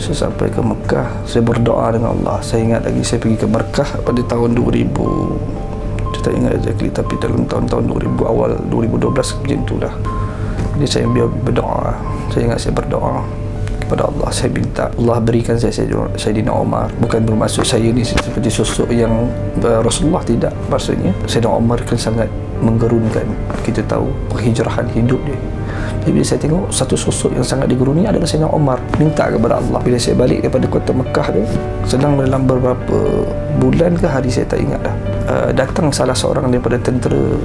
Saya sampai ke Mekah, saya berdoa dengan Allah. Saya ingat lagi saya pergi ke Mekah pada tahun 2000. Saya tak ingat exactly, tapi dalam tahun-tahun 2000 awal 2012 macam itulah. Jadi saya berdoa. Saya ingat saya berdoa kepada Allah. Saya minta Allah berikan saya Sayyidina Umar. Bukan bermaksud saya ni seperti sosok yang Rasulullah, tidak. Maksudnya Sayyidina Umar kan sangat menggerunkan. Kita tahu penghijrahan hidup dia. Jadi bila saya tengok satu sosok yang sangat digeruni adalah Sayyidina Umar, minta kepada Allah. Bila saya balik daripada kota Mekah tu, sedang dalam beberapa bulan ke hari saya tak ingat dah, datang salah seorang daripada tentera.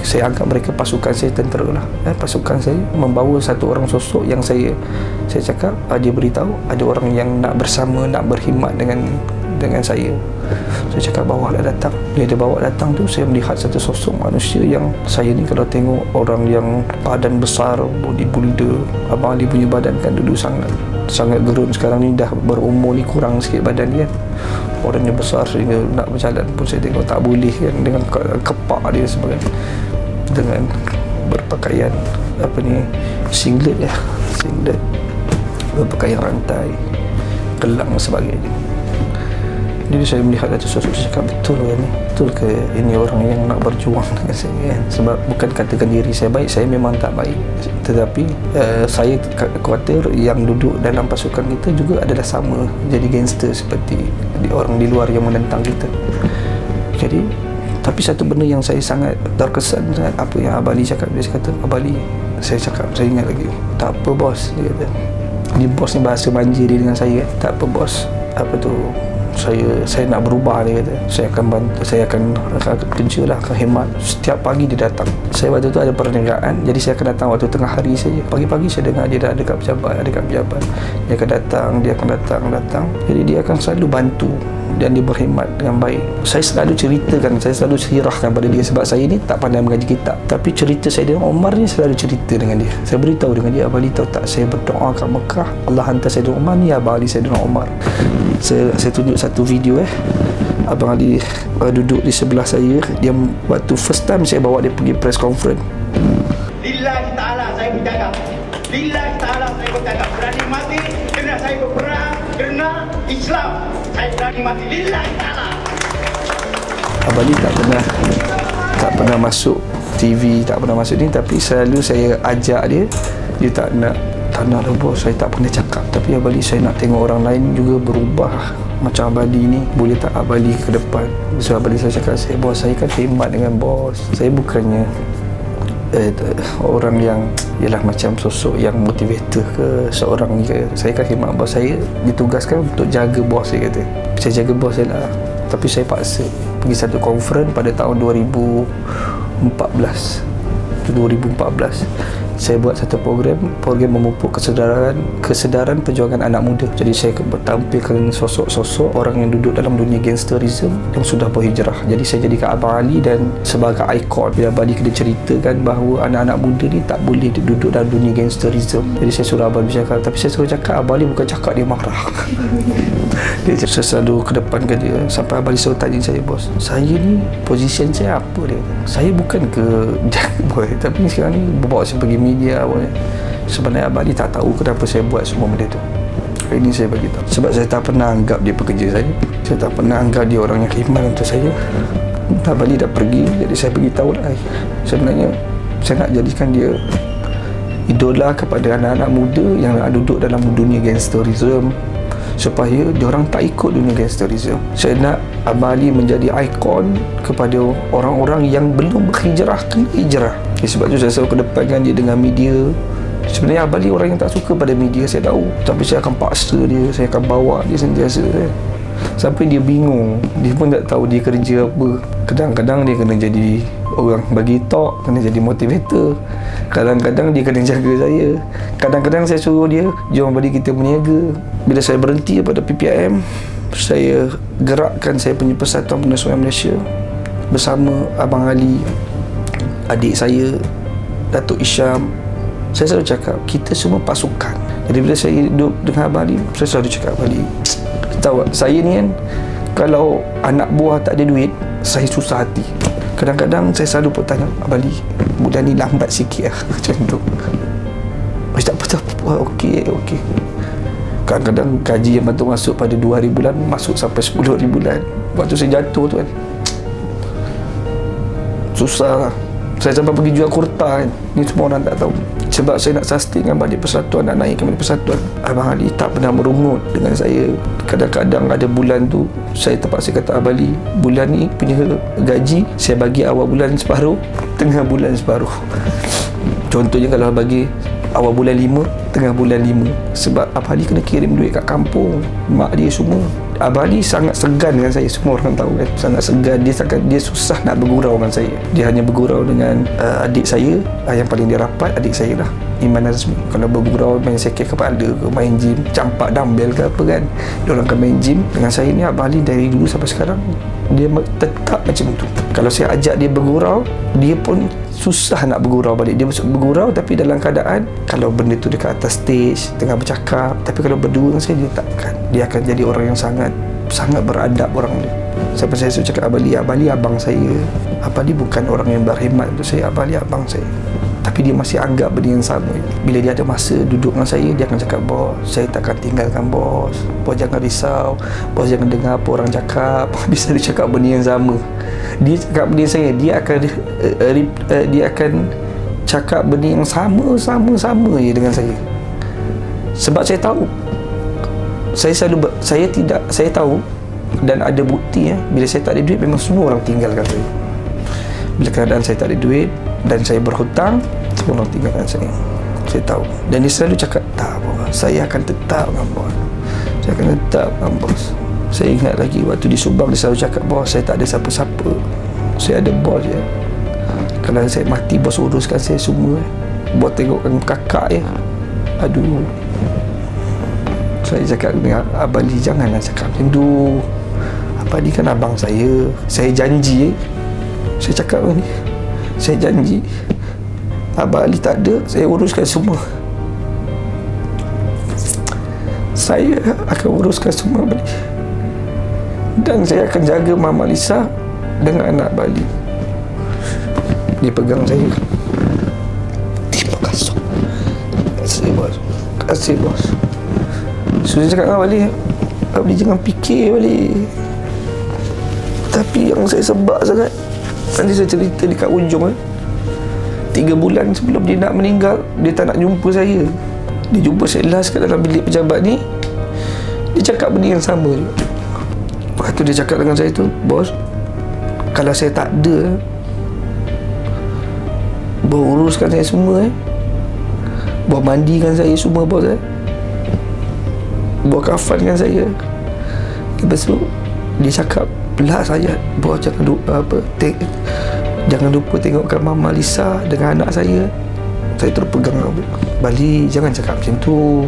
Saya anggap mereka pasukan saya, tentera lah. Pasukan saya membawa satu orang sosok yang saya cakap, dia beritahu ada orang yang nak bersama, nak berkhidmat dengan saya. Saya cakap bawalah datang. Bila dia bawa datang tu, saya melihat satu sosok manusia yang saya ni kalau tengok orang yang badan besar, bodybuilder. Abang Ali punya badan kan dulu sangat gerun, sekarang ni dah berumur ni kurang sikit badan dia. Orangnya besar sehingga nak berjalan pun saya tengok tak boleh kan, dengan kepak dia sebagainya, dengan berpakaian singlet, berpakaian rantai, gelang dan sebagainya. Jadi saya melihat satu sosok, saya cakap betul ke ni? Betul ke ini orang yang nak berjuang dengan saya kan? Sebab bukan katakan diri saya baik, saya memang tak baik. Tetapi saya khawatir yang duduk dalam pasukan kita juga adalah sama, jadi gangster seperti orang di luar yang menentang kita. Jadi, tapi satu benda yang saya sangat terkesan sangat, apa yang Abang Ali cakap. Dia kata, Abang Ali, saya ingat lagi, tak apa bos, dia kata. Ni bos ni bahasa manja dia dengan saya. Tak apa bos, apa tu, saya nak berubah, dia kata. Saya akan bantu, saya akan kerja lah, akan hemat. Setiap pagi dia datang. Saya waktu tu ada perniagaan, jadi saya akan datang waktu tengah hari saja. Pagi-pagi saya dengar dia dah dekat pejabat. Dia akan datang. Jadi dia akan selalu bantu dan dia berkhidmat dengan baik. Saya selalu ceritakan, saya selalu sirahkan pada dia, sebab saya ni tak pandai mengaji kitab. Tapi cerita saya dengan Umar ni selalu cerita dengan dia. Saya beritahu dengan dia, Abang Ali tahu tak, saya berdoa kat Mekah, Allah hantar Sayyidina Umar ni, Abang Ali Sayyidina Umar. Saya tunjuk satu video Abang Ali duduk di sebelah saya. Dia waktu first time saya bawa dia pergi press conference. Lillahi ta'ala saya bercakap. Lillahi ta'ala saya bercakap. Berani mati kerana saya berperang, kerana Islam. Saya berani mati lillahi ta'ala. Abang Ali tak pernah masuk TV, tak pernah masuk ni, tapi selalu saya ajak dia. Dia tak nak lah bos, saya tak pernah cakap. Tapi Abang Ali, saya nak tengok orang lain juga berubah macam Abang Ali ni. Boleh tak Abang Ali ke depan? So Abang Ali, saya cakap, saya kan khidmat dengan bos. Saya bukannya orang yang ialah macam sosok yang motivator ke seorang ni ke. Saya kan khidmat bos, saya ditugaskan untuk jaga bos, saya kata. Saya jaga bos saya lah. Tapi saya paksa pergi satu conference pada tahun 2014. Saya buat satu program memupuk kesedaran perjuangan anak muda. Jadi saya tampilkan sosok-sosok orang yang duduk dalam dunia gangsterism yang sudah berhijrah. Jadi saya jadikan Abang Ali dan sebagai ikon. Bila Abang Ali kena ceritakan bahawa anak-anak muda ni tak boleh duduk dalam dunia gangsterism. Jadi saya suruh Abang Ali cakap, tapi saya suruh cakap, Abang Ali bukan cakap dia marah. Saya selalu kedepankan dia. Sampai Abang Ali selalu tanya saya, bos, saya ni position saya apa? Dia, saya bukan ke boy, tapi sekarang ni bawa saya pergi media. Sebenarnya Abang Ali tak tahu kenapa saya buat semua benda tu. Hari ini saya beritahu, sebab saya tak pernah anggap dia pekerja saya. Saya tak pernah anggap dia orang yang khidmat untuk saya. Abang Ali dah pergi, jadi saya beritahu lah, sebenarnya saya nak jadikan dia idola kepada anak-anak muda yang nak duduk dalam dunia gangsterism, supaya diorang tak ikut dunia gangsterism. Saya nak Abang Ali menjadi ikon kepada orang-orang yang belum berhijrah, kena hijrah. Sebab tu saya selalu kedepankan dia dengan media. Sebenarnya Abang Ali orang yang tak suka pada media, saya tahu. Tapi saya akan paksa dia, saya akan bawa dia sentiasa. Sampai dia bingung, dia pun tak tahu dia kerja apa. Kadang-kadang dia kena jadi orang bagi talk, kena jadi motivator. Kadang-kadang dia kena jaga saya. Kadang-kadang saya suruh dia, jom balik kita berniaga. Bila saya berhenti pada PPIM, saya gerakkan saya punya Persatuan Pengusaha Malaysia bersama Abang Ali, adik saya, Datuk Isham. Saya selalu cakap, kita semua pasukan. Jadi bila saya hidup dengan Abang Ali, saya selalu cakap, Abang Ali, tahu saya ni kan, kalau anak buah tak ada duit, saya susah hati. Kadang-kadang saya selalu bertanya, Abang Ali, bulan ni lambat sikit lah. Macam tu. Tak apa, okey. Kadang-kadang gaji yang patut masuk pada 2 hari bulan masuk sampai 10 hari bulan. Waktu saya jatuh tu kan, susah lah. Saya sampai pergi jual kurta kan. Ni semua orang tak tahu. Sebab saya nak sustainkan balik persatuan, nak naikkan balik persatuan. Abang Ali tak pernah merungut dengan saya. Kadang-kadang ada bulan tu saya terpaksa kata, Abang Ali, bulan ni punya gaji saya bagi awal bulan separuh, tengah bulan separuh. Contohnya kalau bagi awal bulan 5, tengah bulan 5. Sebab Abang Ali kena kirim duit kat kampung, mak dia semua. Abang Ali sangat segan dengan saya, semua orang tahu kan. Sangat segan, dia susah nak bergurau dengan saya. Dia hanya bergurau dengan adik saya, yang paling dia rapat, adik saya lah, Iman Azmi. Kalau bergurau main sekek kepala ke, main gym, campak dumbbell ke apa kan, dia orang akan main gym. Dengan saya ni Abang Ali dari dulu sampai sekarang dia tetap macam tu. Kalau saya ajak dia bergurau, dia pun susah nak bergurau balik. Dia bergurau tapi dalam keadaan kalau benda tu dekat atas stage tengah bercakap, tapi kalau berdua dengan saya dia takkan. Dia akan jadi orang yang sangat beradab orang ni. Sampai saya suruh cakap, Abang Ali abang saya. Abang Ali bukan orang yang berkhidmat untuk saya, Abang Ali abang saya. Tapi dia masih anggap benda yang sama. Bila dia ada masa duduk dengan saya, dia akan cakap, bos, saya takkan tinggalkan bos. Bos jangan risau, bos jangan dengar apa orang cakap. Bisa dia cakap benda yang sama. Dia cakap benda yang saya, dia akan cakap benda yang sama je dengan saya. Sebab saya tahu, saya tahu dan ada bukti bila saya tak ada duit, memang semua orang tinggalkan saya. Bila keadaan saya tak ada duit dan saya berhutang, semua orang tinggalkan saya. Saya tahu. Dan dia selalu cakap, tak bos, saya akan tetap dengan bos. Saya akan tetap dengan bos. Saya ingat lagi waktu di Subang, dia selalu cakap, bos, saya tak ada siapa-siapa, saya ada bos je. Kalau saya mati, bos uruskan saya semua. Bos tengokkan kakak je. Aduh. Saya cakap dengan Abang Ali, janganlah cakap macam tu. Abang Ali kan abang saya. Saya janji, saya cakap ni, saya janji, Abang Ali tak ada, saya uruskan semua. Saya akan uruskan semua, Abang Ali. Dan saya akan jaga Mama Lisa dengan anak Abang Ali. Dia pegang saya. Terima kasih. Terima kasih, bos. Terima kasih, bos. Sudah cakap dengan Abang Ali jangan fikir, Abang Ali. Tapi yang saya sebab sangat, nanti saya cerita dekat ujung 3 bulan sebelum dia nak meninggal, dia tak nak jumpa saya. Dia jumpa saya last kat dalam bilik pejabat ni, dia cakap benda yang sama juga. Lepas tu dia cakap dengan saya tu, bos, kalau saya tak ada, bos uruskan saya semua, bos mandikan saya semua, bos, bos kafankan saya. Lepas tu dia cakap, belah saya, bos jangan lupa tengokkan Mama Lisa dengan anak saya. Saya terus pegang, Bali, jangan cakap macam tu.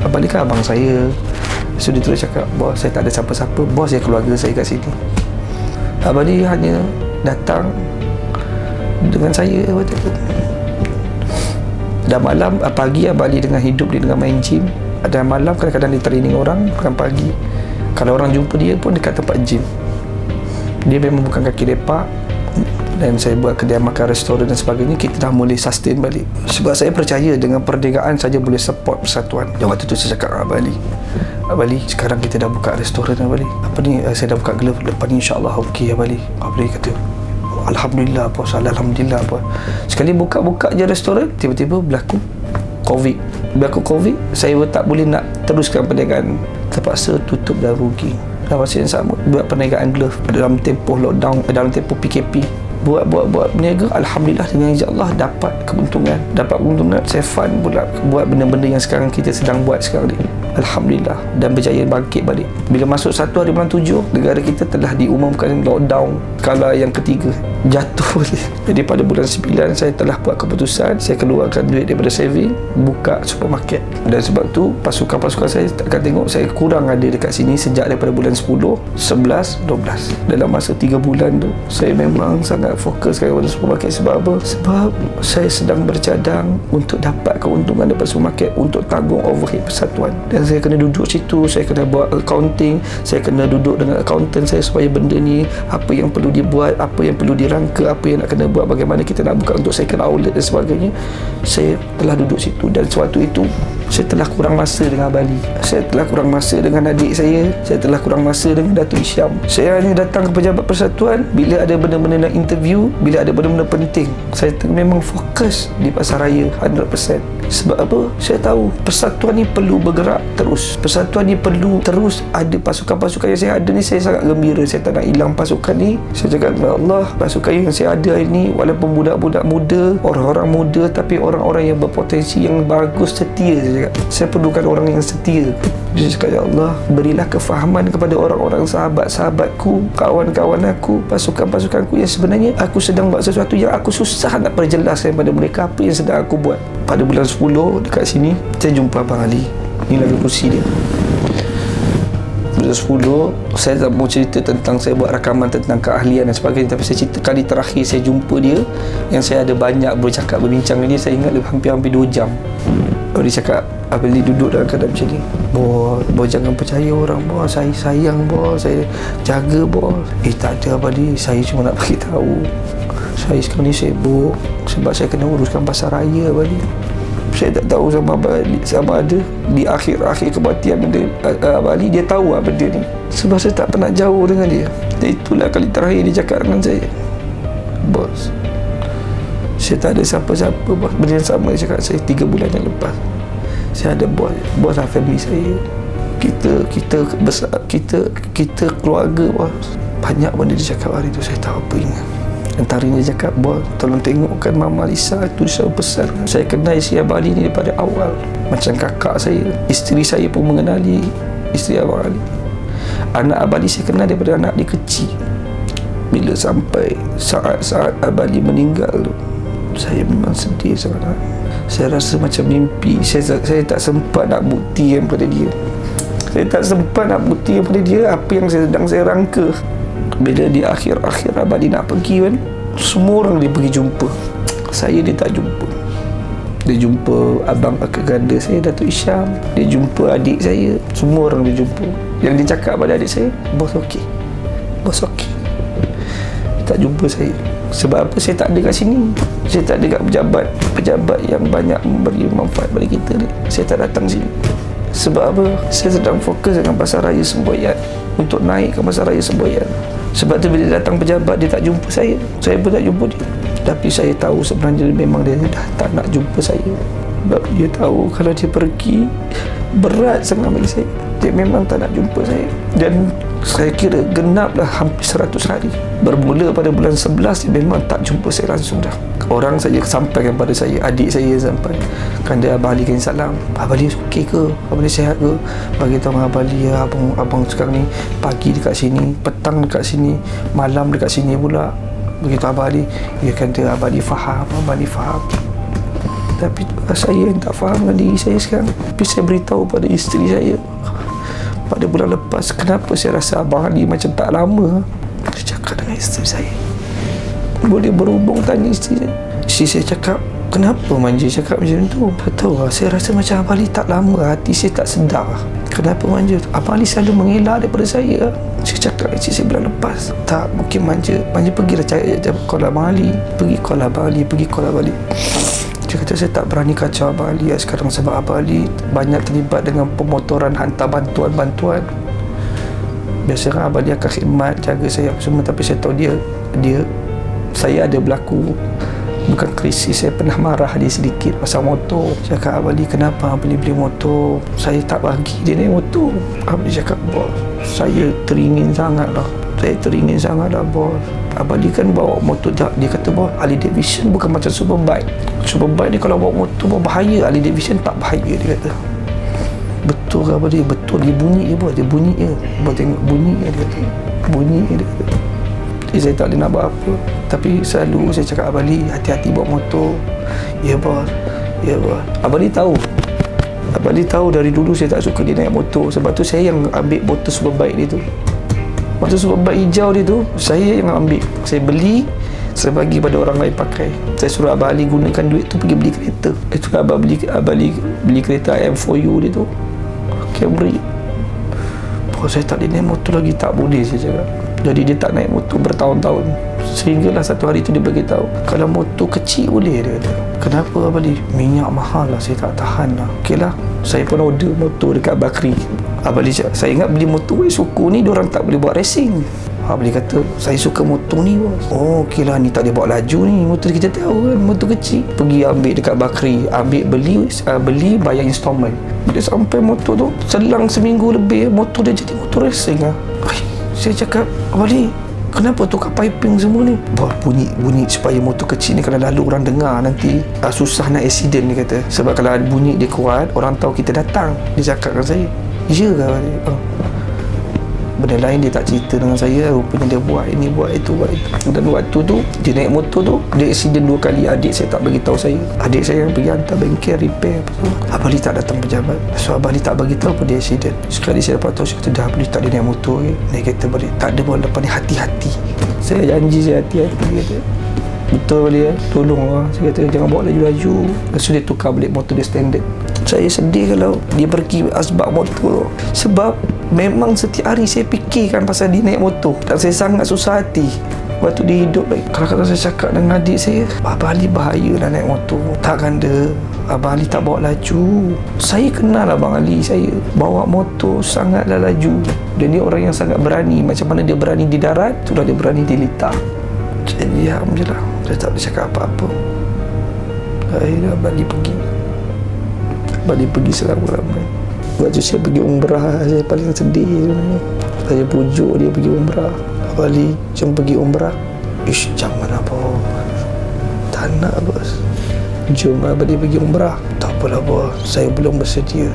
Abang Ali kan abang saya. So dia terus cakap, bos, saya tak ada siapa-siapa, bos ya keluarga saya kat sini. Abang Ali hanya datang dengan saya waktu tu. Dan malam, pagi Abang Ali dengan hidup dia dengan main gym. Dan malam kadang-kadang dia training orang, bukan pagi. Kalau orang jumpa dia pun dekat tempat gym. Dia memang bukan kaki lepak. Dan saya buat kedai makan, restoran dan sebagainya, kita dah boleh sustain balik. Sebab saya percaya dengan perniagaan saja boleh support persatuan. Dan waktu tu saya cakap dengan Abang Ali, Abang Ali, sekarang kita dah buka restoran, Abang Ali. Apa ni, saya dah buka glove, lepas ni insyaAllah okey, Abang Ali. Abang Ali kata, Alhamdulillah, bos, Alhamdulillah, bos. Sekali buka-buka je restoran, tiba-tiba berlaku COVID. Saya tak boleh nak teruskan perniagaan. Terpaksa tutup dan rugi. Dalam masa yang sama, buat perniagaan glove dalam tempoh lockdown, dalam tempoh PKP. Buat berniaga, Alhamdulillah, dengan izin Allah dapat keuntungan. Saya fund pula buat benda-benda yang sekarang kita sedang buat sekarang ni. Alhamdulillah, dan berjaya bangkit balik. Bila masuk 1 hari bulan 7, negara kita telah diumumkan lockdown skala yang ketiga. Jatuh. Jadi pada bulan 9 saya telah buat keputusan, saya keluarkan duit daripada saving, buka supermarket. Dan sebab tu pasukan-pasukan saya akan tengok saya kurang ada dekat sini sejak daripada bulan 10, 11, 12. Dalam masa 3 bulan tu saya memang sangat fokus kepada supermarket. Sebab apa? Sebab saya sedang bercadang untuk dapat keuntungan daripada supermarket untuk tanggung overhead persatuan. Dan Dan saya kena duduk situ, saya kena buat accounting, saya kena duduk dengan accountant saya supaya benda ni, apa yang perlu dibuat, apa yang perlu dirangka, apa yang nak kena buat, bagaimana kita nak buka untuk second outlet dan sebagainya. Saya telah duduk situ, dan sewaktu itu saya telah kurang masa dengan Abali, saya telah kurang masa dengan adik saya telah kurang masa dengan Datuk Isyam. Saya hanya datang ke pejabat persatuan bila ada benda-benda nak interview, bila ada benda-benda penting. Saya memang fokus di Pasaraya 100%. Sebab apa? Saya tahu persatuan ni perlu bergerak terus. Persatuan ni perlu terus ada pasukan-pasukan yang saya ada ni. Saya sangat gembira, saya tak nak hilang pasukan ni. Saya cakap, ya Allah, pasukan yang saya ada hari ni, walaupun budak-budak muda, orang-orang muda, tapi orang-orang yang berpotensi, yang bagus, setia. Saya cakap, saya perlukan orang yang setia. Dia cakap, ya Allah, berilah kefahaman kepada orang-orang sahabat-sahabatku, kawan-kawan aku, pasukan-pasukanku yang sebenarnya aku sedang buat sesuatu yang aku susah nak perjelaskan kepada mereka apa yang sedang aku buat. Pada bulan 10 dekat sini, saya jumpa Abang Ali. Inilah kerusi dia. Bulan 10, saya tak mau cerita tentang saya buat rakaman tentang keahlian dan sebagainya, tapi saya cerita kali terakhir saya jumpa dia, yang saya ada banyak berbincang dengan dia, saya ingat hampir 2 jam. Dia cakap, Abang Ali duduk dalam keadaan macam ni. Bos jangan percaya orang, bos. Saya sayang, bos. Saya jaga, bos. Tak ada, Abang Ali. Saya cuma nak bagi tahu. Saya sekarang ni sibuk sebab saya kena uruskan Pasaraya, Abang Ali. Saya tak tahu sama Abang Ali, sama ada di akhir-akhir kematian Abang Ali, dia tahu benda ni. Sebab saya tak pernah jauh dengan dia. Dan itulah kali terakhir dia cakap dengan saya, bos, saya tak ada siapa-siapa, bos. Benda yang sama dia cakap saya 3 bulan yang lepas. Saya ada bos lah family saya. Kita besar, kita keluarga, bos. Banyak benda dia cakap hari tu, saya tak apa ingat. Antaranya dia cakap, bos, tolong tengokkan Mama Lisa itu, saya besar. Saya kenal isteri Abang Ali ni daripada awal, macam kakak saya. Isteri saya pun mengenali isteri Abang Ali. Anak Abang Ali saya kenal daripada anak dia kecil. Bila sampai saat-saat Abang Ali meninggal tu, saya memang sedih sangat. Saya rasa macam mimpi. Saya tak sempat nak buktikan pada dia. Saya tak sempat nak buktikan pada dia apa yang sedang saya rangka. Bila di akhir-akhir Abang Ali nak pergi kan, semua orang dia pergi jumpa. Saya dia tak jumpa. Dia jumpa abang akak ganda saya, Datuk Isyam. Dia jumpa adik saya. Semua orang dia jumpa. Yang dia cakap pada adik saya, bos okey, bos okey. Dia tak jumpa saya. Sebab apa? Saya tak ada kat sini. Saya tak ada kat pejabat yang banyak memberi manfaat pada kita ni. Saya tak datang sini. Sebab apa? Saya sedang fokus dengan Pasaraya Semboyan, untuk naik ke Pasaraya Semboyan. Sebab tu bila datang pejabat, dia tak jumpa saya. Saya pun tak jumpa dia. Tapi saya tahu sebenarnya memang dia dah tak nak jumpa saya. Sebab dia tahu kalau dia pergi, berat sangat bagi saya. Dia memang tak nak jumpa saya. Dan saya kira genaplah hampir 100 hari. Bermula pada bulan 11, dia memang tak jumpa saya langsung dah. Orang saja sampaikan pada saya, adik saya sampai. Kanda Abang Ali kena salam. Abang Ali okey ke? Abang Ali sihat ke? Bagi tahu Abang Ali, ya, abang sekarang ni pagi dekat sini, petang dekat sini, malam dekat sini pula. Begitu Abang Ali, ya, kanda Abang Ali faham, Abang Ali faham. Tapi saya yang tak faham dengan diri saya sekarang. Tapi saya beritahu pada isteri saya pada bulan lepas, kenapa saya rasa Abang Ali macam tak lama. Saya cakap dengan isteri saya, boleh berhubung tanya isteri saya. Isteri saya cakap, kenapa manja cakap macam tu? Tak tahu lah, saya rasa macam Abang Ali tak lama, hati saya tak sedar. Kenapa manja? Abang Ali selalu mengelak daripada saya. Saya cakap dengan isteri saya bulan lepas, tak, mungkin manja pergilah cari call Abang Ali. Pergi call Abang Ali, pergi call Abang Ali. Dia kata, saya tak berani kacau Abang Ali sekarang sebab Abang Ali banyak terlibat dengan pemotoran hantar bantuan-bantuan. Biasanya Abang Ali akan khidmat, jaga saya apa semua. Tapi saya tahu saya ada berlaku, bukan krisis, saya pernah marah dia sedikit pasal motor. Cakap, Abang Ali kenapa Abang Ali beli motor? Saya tak bagi dia naik motor. Abang Ali cakap, bos, saya teringin sangat lah. Saya teringin sangat lah, bos. Abang Ali kan bawa motor, dia kata, bos, Harley Davidson bukan macam Superbike. Superbike ni kalau bawa motor bahaya, Harley Davidson tak bahaya, dia kata. Betul ke Abang Ali? Betul, dia bunyi je, bos. Dia bunyi je. Bos tengok bunyi je, dia kata. Bunyi je, dia kata. Jadi saya tak boleh nak buat apa. Tapi selalu saya cakap, Abang Ali, hati-hati bawa motor. Ya, bos. Ya, bos. Abang Ali tahu. Abang Ali tahu dari dulu saya tak suka dia naik motor. Sebab tu saya yang ambil botol Superbike dia tu. Botol Superbike hijau dia tu, saya yang ambil. Saya beli, saya bagi pada orang lain pakai. Saya suruh Abang Ali gunakan duit tu pergi beli kereta. Itu Abang Ali beli kereta IM4U dia tu. Okey, Camry. Bos, saya tak boleh naik motor lagi. Tak boleh, saya cakap. Jadi dia tak naik motor bertahun-tahun. Sehinggalah satu hari tu dia beritahu, kalau motor kecil boleh, dia kata. Kenapa Abali? Minyak mahal lah, saya tak tahan lah. Okey lah, saya pun order motor dekat Bakri. Abali cakap, saya ingat beli motor suku ni diorang tak boleh buat racing. Abali kata, saya suka motor ni bos. Oh okey lah, ni tak boleh buat laju ni. Motor kita tahu kan, motor kecil. Pergi ambil dekat Bakri, beli bayar installment. Bila sampai motor tu, selang seminggu lebih, motor dia jadi motor racing lah. Saya cakap, Abali, kenapa tukar piping semua ni? Bunyi supaya motor kecil ni kalau lalu orang dengar nanti susah nak accident, dia kata. Sebab kalau bunyi dia kuat, orang tahu kita datang. Dia cakap dengan saya, ya ke Abali? Benda lain dia tak cerita dengan saya. Rupanya dia buat ini, buat itu, buat itu. Dan waktu tu dia naik motor tu, dia accident 2 kali. Adik saya tak beritahu saya. Adik saya yang pergi hantar bengkel repair. Abali tak datang pejabat. So Abali tak beritahu pun dia accident. Sekali saya dapat tahu, saya kata dah Abali tak boleh naik motor ke. Naik kereta balik. Tak ada pun lepas ni, hati-hati. Saya janji saya hati-hati, kata. Betul Abali tolong lah. Saya kata jangan bawa laju-laju. Lepas tu dia tukar balik motor dia standard. Saya sedih kalau dia pergi asbab motor. Sebab memang setiap hari saya fikirkan pasal dia naik motor. Dan saya sangat susah hati waktu dia hidup lagi. Kadang-kadang saya cakap dengan adik saya, Abang Ali bahaya lah naik motor. Takkan dia Abang Ali tak bawa laju. Saya kenal Abang Ali, saya bawa motor sangatlah laju. Dan dia orang yang sangat berani. Macam mana dia berani di darat, itulah dia berani di litar. Saya diam je lah. Saya tak boleh cakap apa-apa. Akhirnya Abang Ali pergi. Abang Ali pergi seramai-ramai. Waktu saya pergi umrah, saya paling sedih sebenarnya. Saya pujuk dia pergi umrah. Abang Ali, jom pergi umrah. Ish, janganlah bos. Tak nak bos. Jom Abang Ali pergi umrah. Tak apalah bos, saya belum bersedia.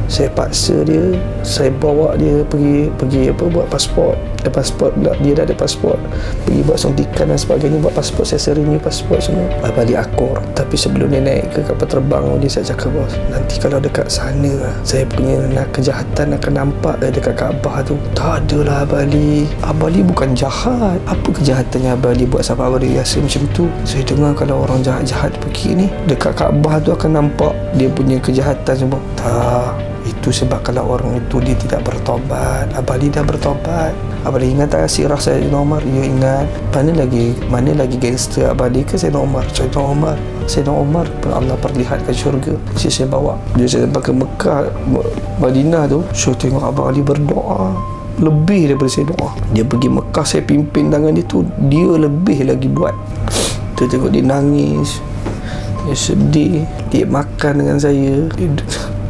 Saya paksa dia, saya bawa dia pergi buat pasport. Pasport pula, dia dah ada pasport. Pergi buat suntikan dan sebagainya, buat pasport. Saya renew pasport semua. Balik akor. Tapi sebelum dia naik ke kapal terbang, dia saya cakap, bos, nanti kalau dekat sana saya punya kejahatan akan nampak dekat Kaabah tu. Tak adalah Abang Ali bukan jahat. Apa kejahatannya Abang Ali buat sampai Abang Ali rasa macam tu? Saya dengar kalau orang jahat-jahat pergi ni, dekat Kaabah tu akan nampak dia punya kejahatan semua. Tak. Itu sebab kalau orang itu dia tidak bertobat. Abang Ali dah bertobat. Abang Ali ingat tak sirah Sayyidina Umar? Ya ingat. Mana lagi gangster Abang Ali ke Sayyidina Umar? Sayyidina Umar pun Allah perlihatkan syurga. Saya bawa dia sampai ke Mekah, Madinah tu. Saya tengok Abang Ali berdoa lebih daripada saya doa. Dia pergi Mekah, saya pimpin tangan dia tu, dia lebih lagi buat. Saya tengok dia nangis, dia sedih, dia makan dengan saya.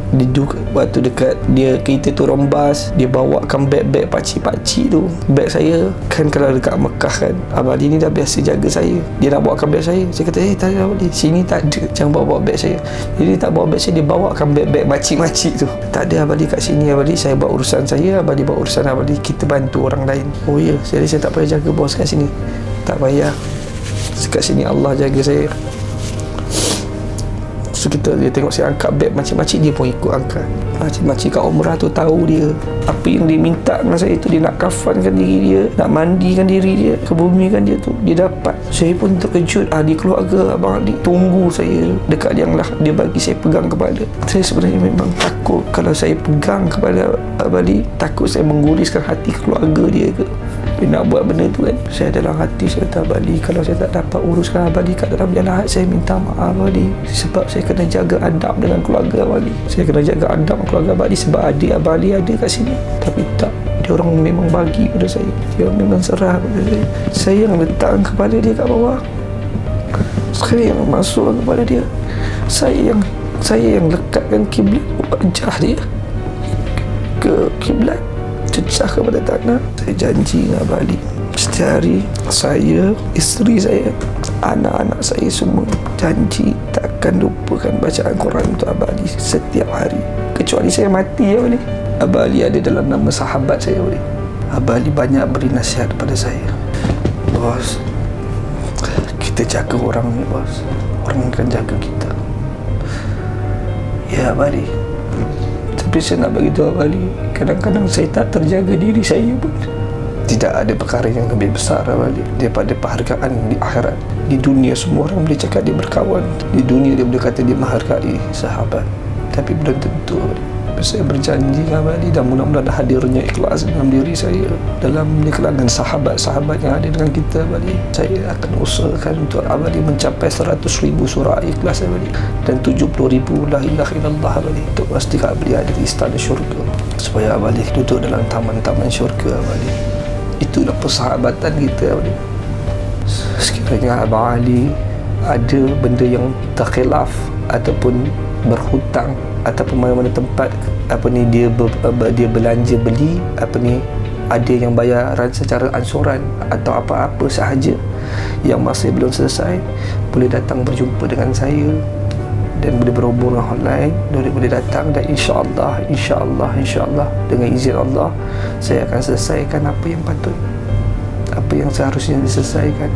Dia waktu dekat dia kita turun bas, dia bawakan beg-beg pakcik-pakcik tu. Beg saya kan kalau dekat Mekah kan, Abang Ali ni dah biasa jaga saya. Dia nak bawakan beg saya. Saya kata, tak ada Abang Ali, sini tak ada, jangan bawa beg saya. Jadi dia tak bawa beg saya, dia bawakan beg-beg makcik-makcik tu. Tak ada Abang Ali kat sini, Abang Ali saya buat urusan saya, Abang Ali buat urusan Abang Ali, kita bantu orang lain. Oh ya, saya tak payah jaga bos kat sini. Tak payah. Kat sini Allah jaga saya. So dia tengok saya angkat beg makcik-makcik, dia pun ikut angkat. Makcik-makcik kat umrah tu tahu dia apa yang dia minta dengan saya tu. Dia nak kafankan diri dia, nak mandikan diri dia, kebumikan dia tu, dia dapat. Saya pun terkejut. Di keluarga Abang Ali tunggu saya dekat yang lah dia bagi saya pegang kepala. Saya sebenarnya memang takut kalau saya pegang kepala Abang Ali, takut saya mengguriskan hati keluarga dia ke. Dia nak buat benda tu kan. Saya dalam hati saya kata, Abang Ali, kalau saya tak dapat uruskan Abang Ali kat dalam jalan, saya minta maaf Abang Ali. Sebab saya kena jaga adab dengan keluarga Abang Ali. Saya kena jaga adab dengan keluarga Abang Ali. Sebab adik Abang Ali ada kat sini. Tapi tak, dia orang memang bagi pada saya. Dia memang serah pada saya. Saya yang letakkan kepala dia kat bawah. Saya yang masukkan kepada dia. Saya yang lekatkan kiblat wajah dia ke kiblat, cecah kepada tanah. Saya janji dengan Abang Ali, setiap hari saya, isteri saya, anak-anak saya semua janji takkan lupakan bacaan Quran untuk Abang Ali setiap hari. Kecuali saya mati ya Abang Ali. Abang Ali ada dalam nama sahabat saya Abang Ali. Abang Ali banyak beri nasihat kepada saya. Bos, kita jaga orang ni bos, orang akan jaga kita. Ya Abang Ali. Tapi saya nak beritahu Abang Ali, kadang-kadang saya tak terjaga diri saya pun. Tidak ada perkara yang lebih besar Abang Ali daripada penghargaan di akhirat. Di dunia semua orang boleh cakap dia berkawan. Di dunia dia boleh kata dia menghargai sahabat. Tapi belum tentu Abang Ali. Saya berjanji dengan Abang Ali, dan mudah-mudahan hadirnya ikhlas dalam diri saya, dalam kalangan sahabat-sahabat yang ada dengan kita, Abang Ali. Saya akan usahakan untuk Abang Ali mencapai 100,000 surah ikhlas, Abang Ali, dan 70,000 la ilaha illallah, Abang Ali, untuk pastikan Abang Ali ada di istana syurga, supaya Abang Ali duduk dalam taman-taman syurga, Abang Ali. Itulah persahabatan kita, Abang Ali. Sekiranya Abang Ali ada benda yang terkhilaf ataupun berhutang ataupun mana-mana tempat dia belanja beli ada yang bayaran secara ansuran atau apa-apa sahaja yang masih belum selesai, boleh datang berjumpa dengan saya dan boleh berhubung online, boleh datang, dan insya-Allah dengan izin Allah saya akan selesaikan apa yang patut, apa yang seharusnya diselesaikan.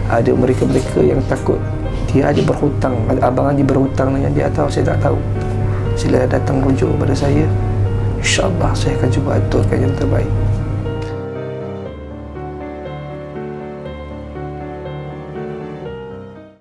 Ada mereka-mereka yang takut dia ada berhutang, Abang Ali berhutang dengan dia, atau saya tak tahu, sila datang rujuk kepada saya, insya-Allah saya akan cuba aturkan yang terbaik.